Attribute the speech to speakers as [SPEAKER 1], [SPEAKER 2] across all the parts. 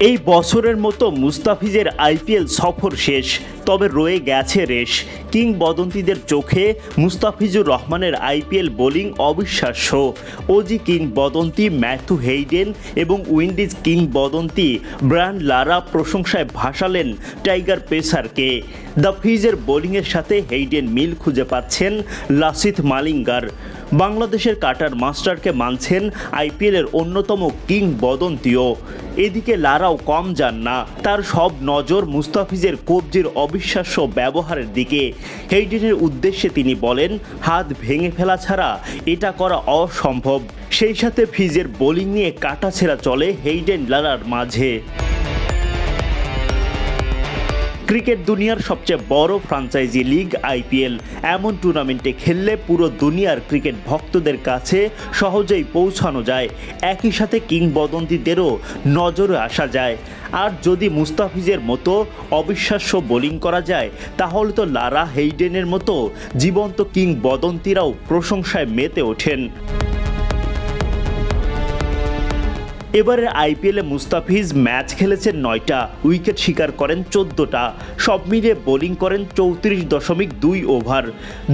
[SPEAKER 1] এই বছরের মতো মুস্তাফিজের আইপিএল সফর শেষ, তবে রয়ে গেছে রেশ। কিংবদন্তিদের চোখে মুস্তাফিজুর রহমানের আইপিএল বোলিং অবিশ্বাস্য। অজি কিংবদন্তি ম্যাথু হেইডেন এবং উইন্ডিজ কিংবদন্তি ব্রায়ান লারা প্রশংসায় ভাসালেন টাইগার পেসারকে। দ্য ফিজের বোলিংয়ের সাথে হেইডেন মিল খুঁজে পাচ্ছেন লাসিথ মালিঙ্গার। বাংলাদেশের কাটার মাস্টারকে মানছেন আইপিএলের অন্যতম কিংবদন্তিও। এদিকে লারাও কম যান না, তার সব নজর মুস্তাফিজের কবজির অবিশ্বাস্য ব্যবহারের দিকে। হেইডেনের উদ্দেশ্যে তিনি বলেন, হাত ভেঙে ফেলা ছাড়া এটা করা অসম্ভব। সেই সাথে ফিজের বোলিং নিয়ে কাটাছেঁড়া চলে হেইডেন লারার মাঝে। ক্রিকেট দুনিয়ার সবচেয়ে বড় ফ্র্যাঞ্চাইজি লিগ আইপিএল, এমন টুর্নামেন্টে খেললে পুরো দুনিয়ার ক্রিকেট ভক্তদের কাছে সহজেই পৌঁছানো যায়। একই সাথে কিংবদন্তিদেরও নজরে আসা যায়। আর যদি মুস্তাফিজের মতো অবিশ্বাস্য বোলিং করা যায়, তাহলে তো লারা হেইডেনের মতো জীবন্ত কিংবদন্তিরাও প্রশংসায় মেতে ওঠেন। এবারের আইপিএলে মুস্তাফিজ ম্যাচ খেলেছেন 9টা, উইকেট শিকার করেন 14টা। সব মিলিয়ে বোলিং করেন 34.2 ওভার।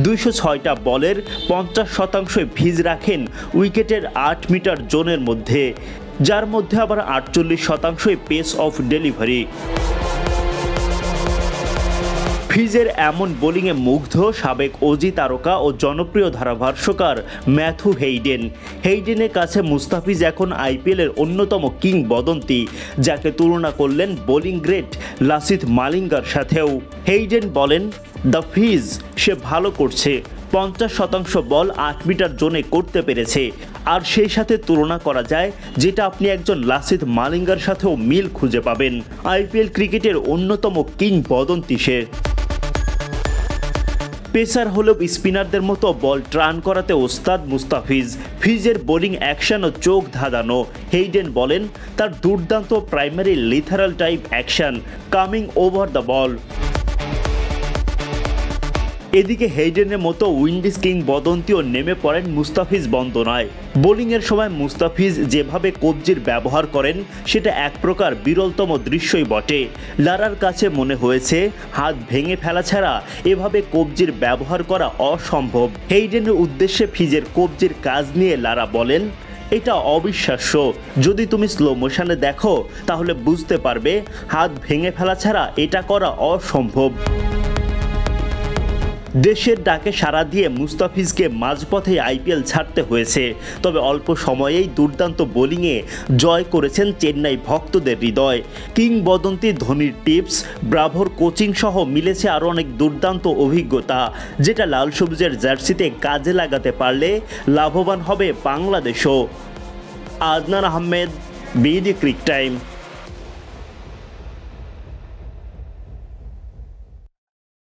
[SPEAKER 1] 206টা বলের 50% ভিজ রাখেন উইকেটের 8 মিটার জোনের মধ্যে, যার মধ্যে আবার 48% পেস অফ ডেলিভারি। ফিজের এমন বোলিংয়ে মুগ্ধ সাবেক অজি তারকা ও জনপ্রিয় ধারাভাষ্যকার ম্যাথু হেইডেন। হেইডেনের কাছে মুস্তাফিজ এখন আইপিএলের অন্যতম কিংবদন্তি, যাকে তুলনা করলেন বোলিং গ্রেট লাসিথ মালিঙ্গার সাথেও। হেইডেন বলেন, দ্য ফিজ সে ভালো করছে, 50% বল 8 মিটার জোনে করতে পেরেছে। আর সেই সাথে তুলনা করা যায়, যেটা আপনি একজন লাসিথ মালিঙ্গার সাথেও মিল খুঁজে পাবেন। আইপিএল ক্রিকেটের অন্যতম কিংবদন্তি সে। পেসার হলেও স্পিনারদের মতো বল ট্রান করাতে ওস্তাদ মুস্তাফিজ। ফিজের বোলিং অ্যাকশনও চোখ ধাঁধানো। হেইডেন বলেন, তার দুর্দান্ত প্রাইমারি লিথারাল type action, coming over the ball. এদিকে হেইডেনের মতো উইন্ডিজ কিংবদন্তিও নেমে পড়েন মুস্তাফিজ বন্দনায়। বোলিংয়ের সময় মুস্তাফিজ যেভাবে কবজির ব্যবহার করেন, সেটা এক প্রকার বিরলতম দৃশ্যই বটে। লারার কাছে মনে হয়েছে হাত ভেঙে ফেলা ছাড়া এভাবে কবজির ব্যবহার করা অসম্ভব। হেইডেনের উদ্দেশ্যে ফিজের কবজির কাজ নিয়ে লারা বলেন, এটা অবিশ্বাস্য। যদি তুমি স্লো মোশনে দেখো, তাহলে বুঝতে পারবে হাত ভেঙে ফেলা ছাড়া এটা করা অসম্ভব। দেশের ডাকে সাড়া দিয়ে মুস্তাফিজকে মাঝপথে আইপিএল ছাড়তে হয়েছে, তবে অল্প সময়েই দুর্দান্ত বোলিংয়ে জয় করেছেন চেন্নাই ভক্তদের হৃদয়। কিংবদন্তি ধোনির টিপস, ব্রাভোর কোচিং সহ মিলেছে আরও অনেক দুর্দান্ত অভিজ্ঞতা, যেটা লাল সবুজের জার্সিতে কাজে লাগাতে পারলে লাভবান হবে বাংলাদেশও। Adnan Ahmed, BD cric time.